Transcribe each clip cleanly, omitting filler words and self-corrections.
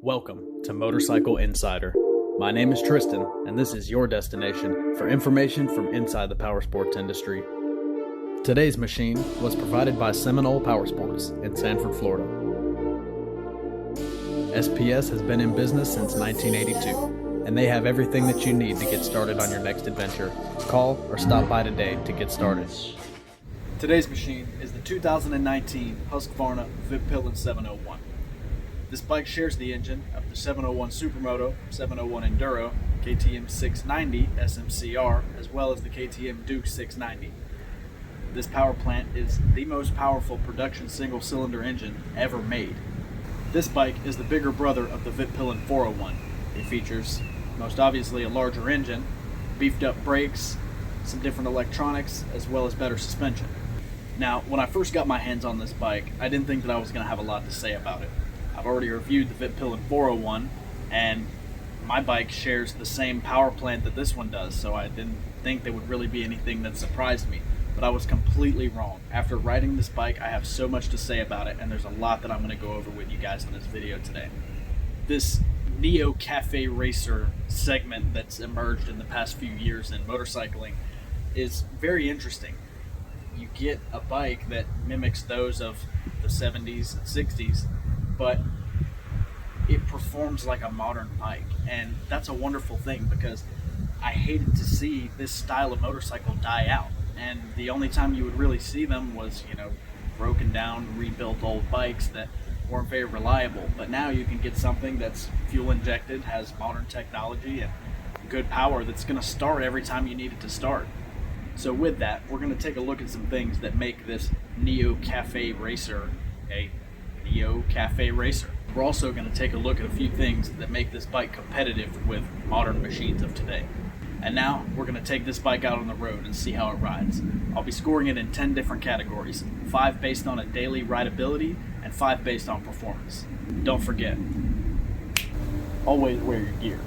Welcome to Motorcycle Insider. My name is Tristan, and this is your destination for information from inside the powersports industry. Today's machine was provided by Seminole Powersports in Sanford, Florida. SPS has been in business since 1982, and they have everything that you need to get started on your next adventure. Call or stop by today to get started. Today's machine is the 2019 Husqvarna Vitpilen 701. This bike shares the engine of the 701 Supermoto, 701 Enduro, KTM 690 SMCR, as well as the KTM Duke 690. This power plant is the most powerful production single-cylinder engine ever made. This bike is the bigger brother of the Vitpilen 401. It features, most obviously, a larger engine, beefed up brakes, some different electronics, as well as better suspension. Now, when I first got my hands on this bike, I didn't think that I was going to have a lot to say about it. I've already reviewed the Vitpilen 401, and my bike shares the same power plant that this one does, so I didn't think there would really be anything that surprised me. But I was completely wrong. After riding this bike, I have so much to say about it, and there's a lot that I'm going to go over with you guys in this video today. This Neo Cafe Racer segment that's emerged in the past few years in motorcycling is very interesting. You get a bike that mimics those of the 70s and 60s, but it performs like a modern bike, and that's a wonderful thing because I hated to see this style of motorcycle die out, and the only time you would really see them was, broken down, rebuilt old bikes that weren't very reliable. But now you can get something that's fuel injected, has modern technology and good power that's going to start every time you need it to start. So with that, we're going to take a look at some things that make this Neo Cafe Racer a Neo Cafe Racer. We're also going to take a look at a few things that make this bike competitive with modern machines of today. And now we're going to take this bike out on the road and see how it rides. I'll be scoring it in 10 different categories, 5 based on a daily rideability and 5 based on performance. Don't forget, always wear your gear.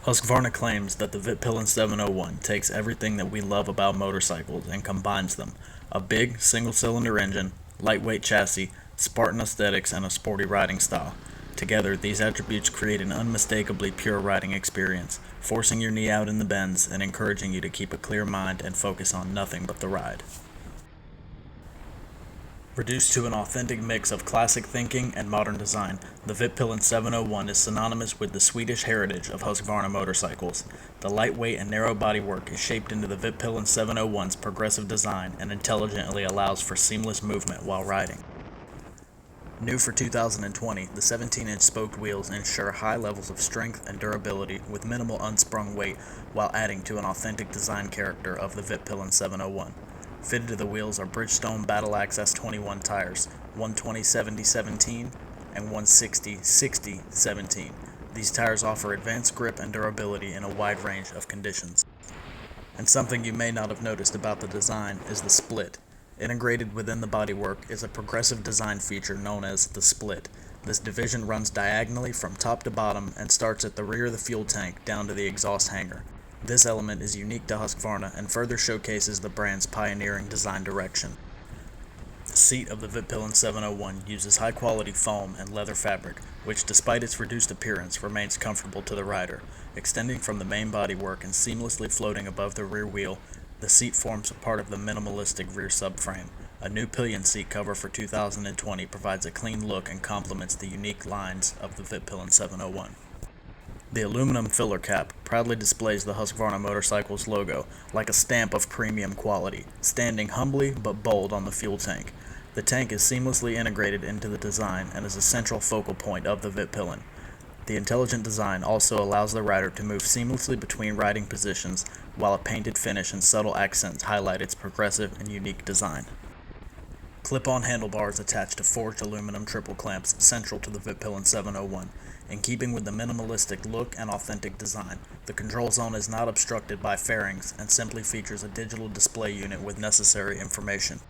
Husqvarna claims that the Vitpilen 701 takes everything that we love about motorcycles and combines them: a big, single-cylinder engine, lightweight chassis, Spartan aesthetics, and a sporty riding style. Together, these attributes create an unmistakably pure riding experience, forcing your knee out in the bends and encouraging you to keep a clear mind and focus on nothing but the ride. Reduced to an authentic mix of classic thinking and modern design, the Vitpilen 701 is synonymous with the Swedish heritage of Husqvarna motorcycles. The lightweight and narrow bodywork is shaped into the Vitpilen 701's progressive design and intelligently allows for seamless movement while riding. New for 2020, the 17-inch spoked wheels ensure high levels of strength and durability with minimal unsprung weight while adding to an authentic design character of the Vitpilen 701. Fitted to the wheels are Bridgestone Battle Axe S21 tires, 120/70/17 and 160/60/17. These tires offer advanced grip and durability in a wide range of conditions. And something you may not have noticed about the design is the split. Integrated within the bodywork is a progressive design feature known as the split. This division runs diagonally from top to bottom and starts at the rear of the fuel tank down to the exhaust hanger. This element is unique to Husqvarna and further showcases the brand's pioneering design direction. The seat of the Vitpilen 701 uses high-quality foam and leather fabric, which, despite its reduced appearance, remains comfortable to the rider. Extending from the main bodywork and seamlessly floating above the rear wheel, the seat forms a part of the minimalistic rear subframe. A new pillion seat cover for 2020 provides a clean look and complements the unique lines of the Vitpilen 701. The aluminum filler cap proudly displays the Husqvarna Motorcycles logo like a stamp of premium quality, standing humbly but bold on the fuel tank. The tank is seamlessly integrated into the design and is a central focal point of the Vitpilen. The intelligent design also allows the rider to move seamlessly between riding positions, while a painted finish and subtle accents highlight its progressive and unique design. Clip-on handlebars attach to forged aluminum triple clamps central to the Vitpilen 701. In keeping with the minimalistic look and authentic design, the control zone is not obstructed by fairings and simply features a digital display unit with necessary information.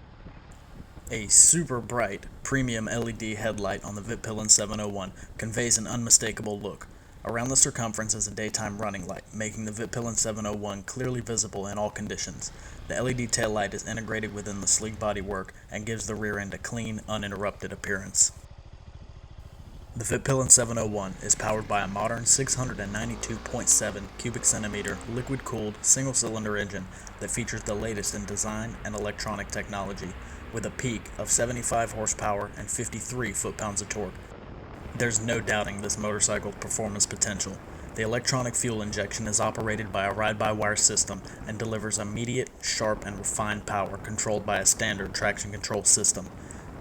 A super bright, premium LED headlight on the Vitpilen 701 conveys an unmistakable look. Around the circumference is a daytime running light, making the Vitpilen 701 clearly visible in all conditions. The LED taillight is integrated within the sleek bodywork and gives the rear end a clean, uninterrupted appearance. The Vitpilen 701 is powered by a modern 692.7 cubic centimeter liquid-cooled single-cylinder engine that features the latest in design and electronic technology, with a peak of 75 horsepower and 53 foot-pounds of torque. There's no doubting this motorcycle's performance potential. The electronic fuel injection is operated by a ride-by-wire system and delivers immediate, sharp, and refined power controlled by a standard traction control system.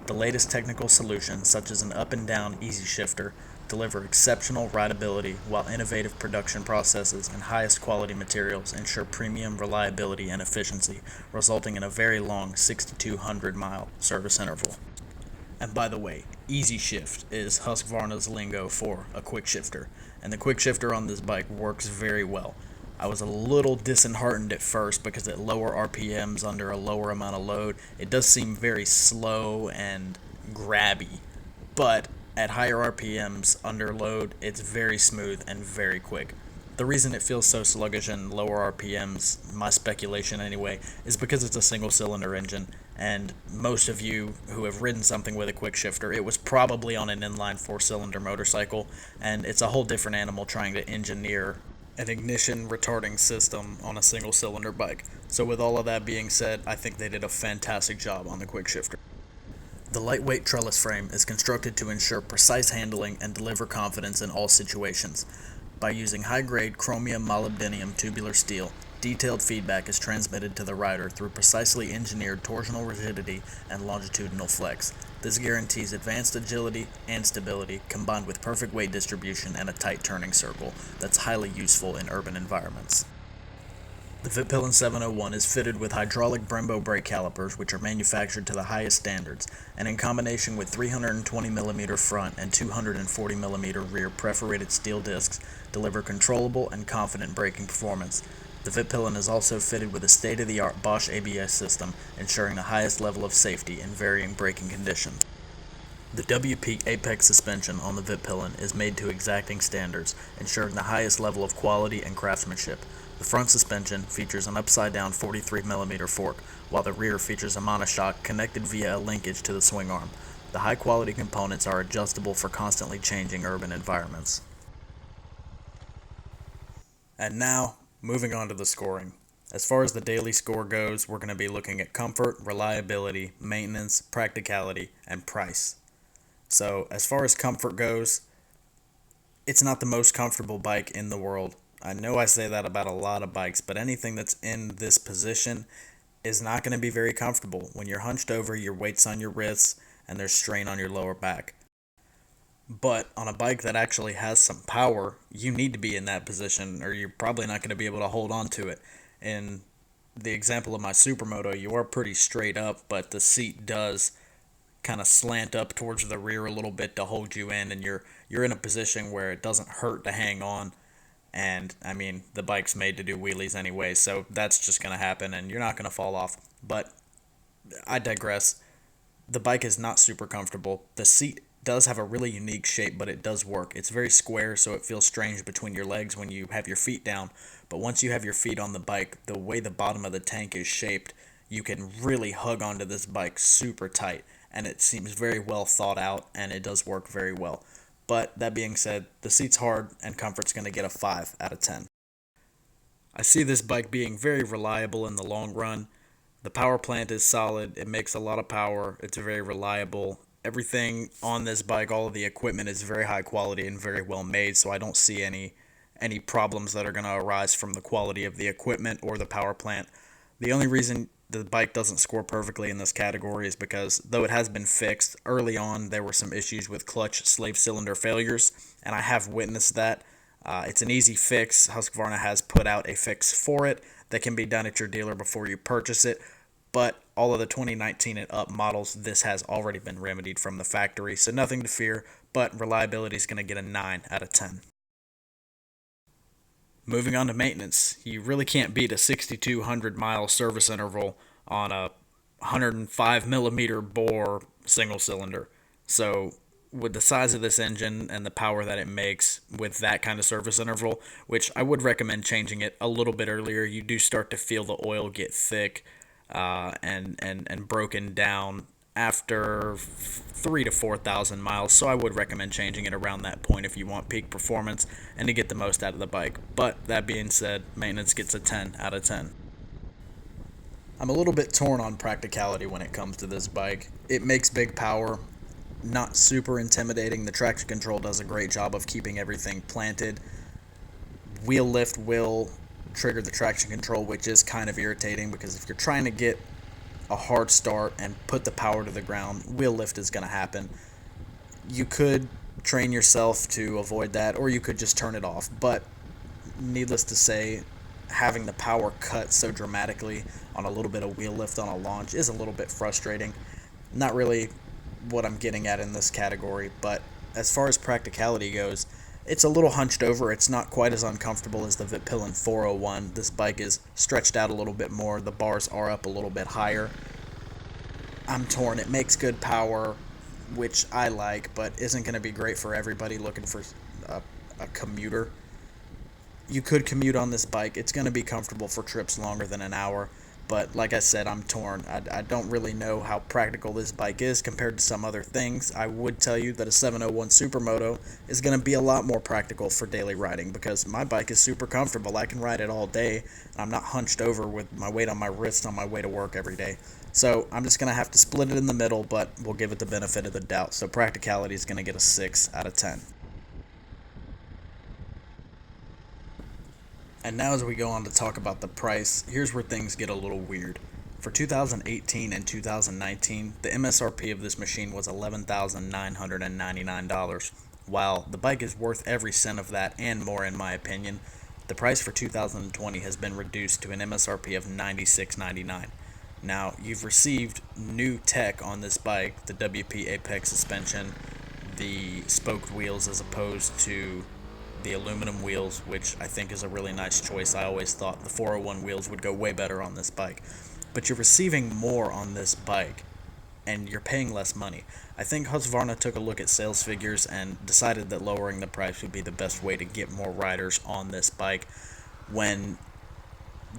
The latest technical solutions, such as an up and down easy shifter, deliver exceptional rideability, while innovative production processes and highest quality materials ensure premium reliability and efficiency, resulting in a very long 6,200-mile service interval. And by the way, easy shift is Husqvarna's lingo for a quick shifter, and the quick shifter on this bike works very well. I was a little disheartened at first because at lower RPMs under a lower amount of load, it does seem very slow and grabby, but at higher RPMs under load, it's very smooth and very quick. The reason it feels so sluggish in lower RPMs, my speculation anyway, is because it's a single-cylinder engine, and most of you who have ridden something with a quick shifter, it was probably on an inline 4-cylinder motorcycle, and it's a whole different animal trying to engineer an ignition retarding system on a single-cylinder bike. So with all of that being said, I think they did a fantastic job on the quick shifter. The lightweight trellis frame is constructed to ensure precise handling and deliver confidence in all situations. By using high-grade chromium molybdenum tubular steel, detailed feedback is transmitted to the rider through precisely engineered torsional rigidity and longitudinal flex. This guarantees advanced agility and stability, combined with perfect weight distribution and a tight turning circle that's highly useful in urban environments. The Vitpilen 701 is fitted with hydraulic Brembo brake calipers, which are manufactured to the highest standards, and in combination with 320mm front and 240mm rear perforated steel discs, deliver controllable and confident braking performance. The Vitpilen is also fitted with a state-of-the-art Bosch ABS system, ensuring the highest level of safety in varying braking conditions. The WP Apex suspension on the Vitpilen is made to exacting standards, ensuring the highest level of quality and craftsmanship. The front suspension features an upside-down 43mm fork, while the rear features a monoshock connected via a linkage to the swing arm. The high-quality components are adjustable for constantly changing urban environments. And now, moving on to the scoring. As far as the daily score goes, we're going to be looking at comfort, reliability, maintenance, practicality, and price. So, as far as comfort goes, it's not the most comfortable bike in the world. I know I say that about a lot of bikes, but anything that's in this position is not going to be very comfortable. When you're hunched over, your weight's on your wrists, and there's strain on your lower back. But on a bike that actually has some power, you need to be in that position, or you're probably not going to be able to hold on to it. In the example of my Supermoto, you are pretty straight up, but the seat does kind of slant up towards the rear a little bit to hold you in, and you're in a position where it doesn't hurt to hang on. And I mean, the bike's made to do wheelies anyway, so that's just going to happen and you're not going to fall off. But I digress. The bike is not super comfortable. The seat does have a really unique shape, but it does work. It's very square, so it feels strange between your legs when you have your feet down. But once you have your feet on the bike, the way the bottom of the tank is shaped, you can really hug onto this bike super tight. And it seems very well thought out, and it does work very well. But that being said, the seat's hard, and comfort's going to get a 5 out of 10. I see this bike being very reliable in the long run. The power plant is solid, it makes a lot of power, it's very reliable. Everything on this bike, all of the equipment is very high quality and very well made, so I don't see any problems that are going to arise from the quality of the equipment or the power plant. The only reason the bike doesn't score perfectly in this category is because, though it has been fixed, early on there were some issues with clutch slave cylinder failures, and I have witnessed that. It's an easy fix. Husqvarna has put out a fix for it that can be done at your dealer before you purchase it, but all of the 2019 and up models, this has already been remedied from the factory, so nothing to fear, but reliability is going to get a 9 out of 10. Moving on to maintenance, you really can't beat a 6,200 mile service interval on a 105mm bore single cylinder. So with the size of this engine and the power that it makes with that kind of service interval, which I would recommend changing it a little bit earlier, you do start to feel the oil get thick and broken down after 3,000 to 4,000 miles, so I would recommend changing it around that point if you want peak performance and to get the most out of the bike. But that being said, maintenance gets a 10 out of 10. I'm a little bit torn on practicality when it comes to this bike. It makes big power, not super intimidating. The traction control does a great job of keeping everything planted. Wheel lift will trigger the traction control, which is kind of irritating because if you're trying to get a hard start and put the power to the ground, wheel lift is going to happen. You could train yourself to avoid that, or you could just turn it off, but needless to say, having the power cut so dramatically on a little bit of wheel lift on a launch is a little bit frustrating. Not really what I'm getting at in this category, but as far as practicality goes, it's a little hunched over. It's not quite as uncomfortable as the Vitpilen 401. This bike is stretched out a little bit more. The bars are up a little bit higher. I'm torn. It makes good power, which I like, but isn't going to be great for everybody looking for a commuter. You could commute on this bike. It's going to be comfortable for trips longer than an hour. But like I said, I'm torn. I don't really know how practical this bike is compared to some other things. I would tell you that a 701 Supermoto is going to be a lot more practical for daily riding because my bike is super comfortable. I can ride it all day. And I'm not hunched over with my weight on my wrist on my way to work every day. So I'm just going to have to split it in the middle, but we'll give it the benefit of the doubt. So practicality is going to get a 6 out of 10. And now as we go on to talk about the price, here's where things get a little weird. For 2018 and 2019, the MSRP of this machine was $11,999. While the bike is worth every cent of that and more in my opinion, the price for 2020 has been reduced to an MSRP of $96.99. Now, you've received new tech on this bike, the WP Apex suspension, the spoked wheels as opposed to the aluminum wheels, which I think is a really nice choice. I always thought the 401 wheels would go way better on this bike. But you're receiving more on this bike and you're paying less money. I think Husqvarna took a look at sales figures and decided that lowering the price would be the best way to get more riders on this bike, when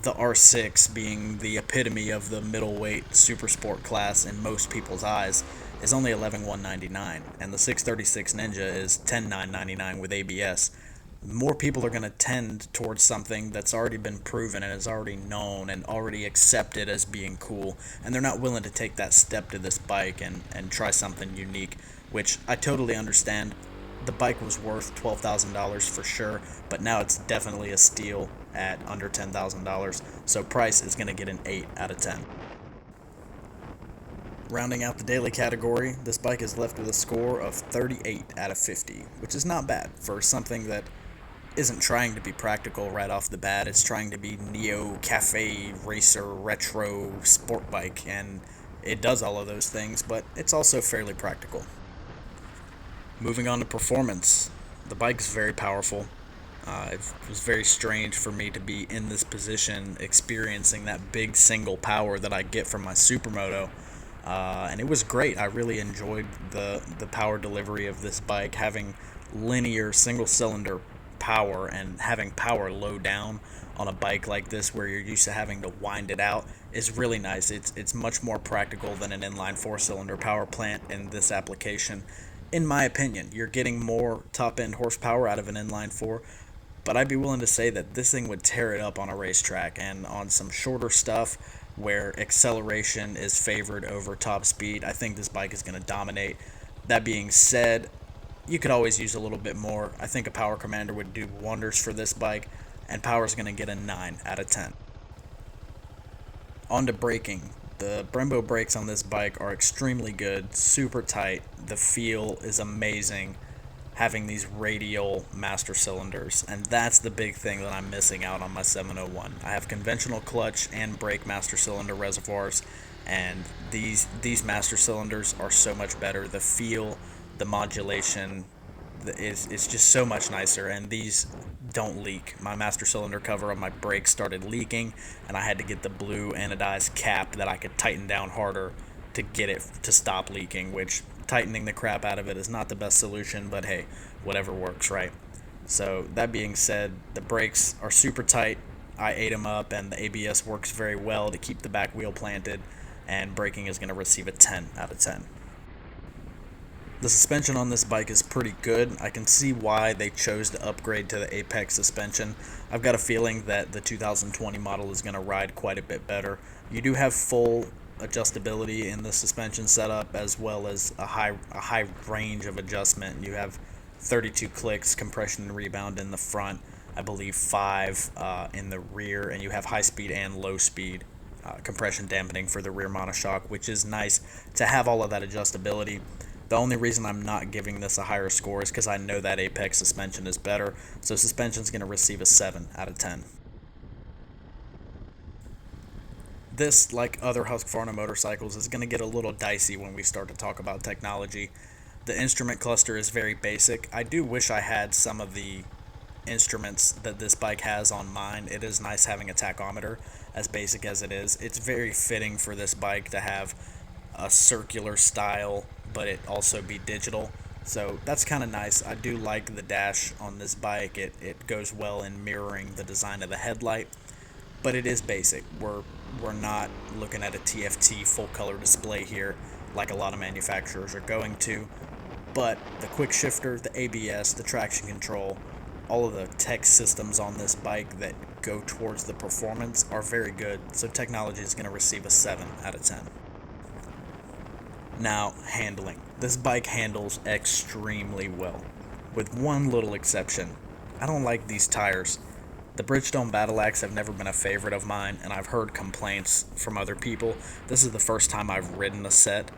the R6, being the epitome of the middleweight super sport class in most people's eyes, is only $11,199, and the 636 Ninja is $10,999 with ABS. More people are going to tend towards something that's already been proven and is already known and already accepted as being cool, and they're not willing to take that step to this bike and try something unique, which I totally understand. The bike was worth $12,000 for sure, but now it's definitely a steal at under $10,000, so price is going to get an 8 out of 10. Rounding out the daily category, this bike is left with a score of 38 out of 50, which is not bad for something that isn't trying to be practical right off the bat. It's trying to be neo, cafe, racer, retro, sport bike, and it does all of those things, but it's also fairly practical. Moving on to performance, the bike's very powerful. It was very strange for me to be in this position experiencing that big single power that I get from my Supermoto, and it was great. I really enjoyed the power delivery of this bike, having linear single cylinder power and having power low down on a bike like this where you're used to having to wind it out is really nice. It's much more practical than an inline 4-cylinder power plant in this application. In my opinion, you're getting more top-end horsepower out of an inline 4, but I'd be willing to say that this thing would tear it up on a racetrack and on some shorter stuff where acceleration is favored over top speed. I think this bike is going to dominate. That being said, you could always use a little bit more. I think a Power Commander would do wonders for this bike, and power is going to get a 9 out of 10. On to braking. The Brembo brakes on this bike are extremely good, super tight. The feel is amazing, having these radial master cylinders, and that's the big thing that I'm missing out on my 701. I have conventional clutch and brake master cylinder reservoirs, and these master cylinders are so much better. The feel, the modulation is just so much nicer, and these don't leak. My master cylinder cover on my brakes started leaking, and I had to get the blue anodized cap that I could tighten down harder to get it to stop leaking, which tightening the crap out of it is not the best solution, but hey, whatever works, right? So that being said, the brakes are super tight. I ate them up, and the ABS works very well to keep the back wheel planted, and braking is going to receive a 10 out of 10. The suspension on this bike is pretty good. I can see why they chose to upgrade to the Apex suspension. I've got a feeling that the 2020 model is going to ride quite a bit better. You do have full adjustability in the suspension setup, as well as a high range of adjustment. You have 32 clicks, compression and rebound in the front, I believe 5 in the rear, and you have high speed and low speed compression dampening for the rear monoshock, which is nice to have all of that adjustability. The only reason I'm not giving this a higher score is because I know that Apex suspension is better, so suspension is going to receive a 7 out of 10. This, like other Husqvarna motorcycles, is going to get a little dicey when we start to talk about technology. The instrument cluster is very basic. I do wish I had some of the instruments that this bike has on mine. It is nice having a tachometer, as basic as it is. It's very fitting for this bike to have a circular style, but it also be digital, so that's kind of nice. I do like the dash on this bike. It goes well in mirroring the design of the headlight, but it is basic. We're not looking at a TFT full color display here like a lot of manufacturers are going to, but the quick shifter, the ABS, the traction control, all of the tech systems on this bike that go towards the performance are very good, so technology is going to receive a 7 out of 10. Now, handling. This bike handles extremely well, with one little exception. I don't like these tires. The Bridgestone Battle Axe have never been a favorite of mine, and I've heard complaints from other people. This is the first time I've ridden a set,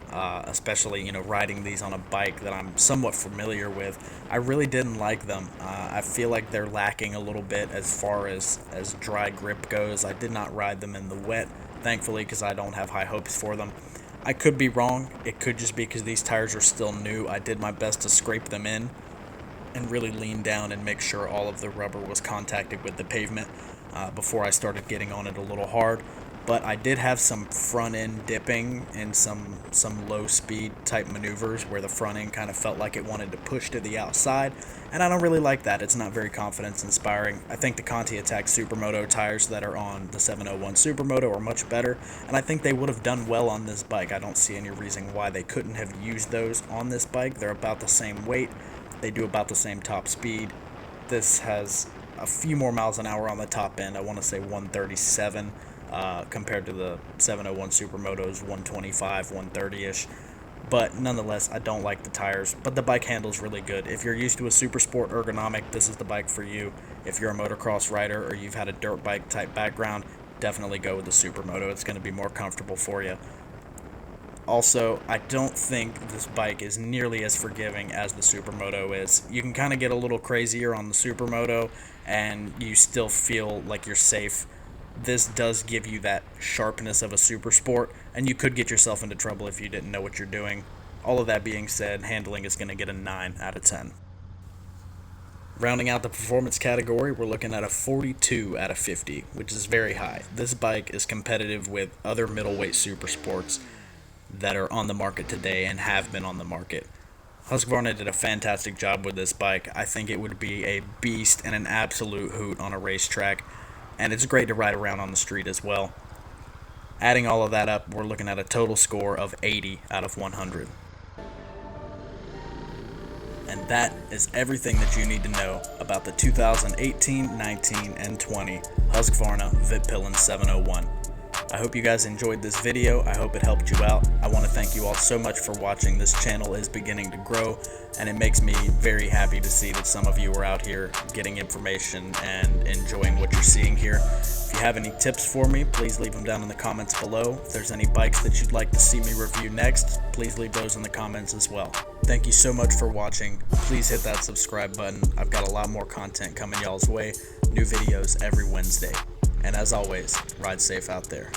especially, riding these on a bike that I'm somewhat familiar with. I really didn't like them. I feel like they're lacking a little bit as far as dry grip goes. I did not ride them in the wet, thankfully, because I don't have high hopes for them. I could be wrong. It could just be because these tires are still new. I did my best to scrape them in and really lean down and make sure all of the rubber was contacted with the pavement before I started getting on it a little hard. but I did have some front end dipping and some low speed type maneuvers where the front end kind of felt like it wanted to push to the outside, and I don't really like that. It's not very confidence inspiring. I think the Conti Attack Supermoto tires that are on the 701 Supermoto are much better, and I think they would have done well on this bike. I don't see any reason why they couldn't have used those on this bike. They're about the same weight, they do about the same top speed. This has a few more miles an hour on the top end. I want to say 137 compared to the 701 Supermoto's 125, 130-ish. But nonetheless, I don't like the tires, but the bike handles really good. If you're used to a super sport ergonomic, this is the bike for you. If you're a motocross rider or you've had a dirt bike type background, definitely go with the Supermoto. It's going to be more comfortable for you. Also, I don't think this bike is nearly as forgiving as the Supermoto is. You can kind of get a little crazier on the Supermoto, and you still feel like you're safe. This does give you that sharpness of a super sport, and you could get yourself into trouble if you didn't know what you're doing. All of that being said, handling is going to get a 9 out of 10. Rounding out the performance category, we're looking at a 42 out of 50, which is very high. This bike is competitive with other middleweight super sports that are on the market today and have been on the market. Husqvarna did a fantastic job with this bike. I think it would be a beast and an absolute hoot on a racetrack, and it's great to ride around on the street as well. Adding all of that up, we're looking at a total score of 80 out of 100. And that is everything that you need to know about the 2018, 19, and 20 Husqvarna Vitpilen 701. I hope you guys enjoyed this video. I hope it helped you out. I want to thank you all so much for watching. This channel is beginning to grow, and it makes me very happy to see that some of you are out here getting information and enjoying what you're seeing here. If you have any tips for me, please leave them down in the comments below. If there's any bikes that you'd like to see me review next, please leave those in the comments as well. Thank you so much for watching. Please hit that subscribe button. I've got a lot more content coming y'all's way. New videos every Wednesday. And as always, ride safe out there.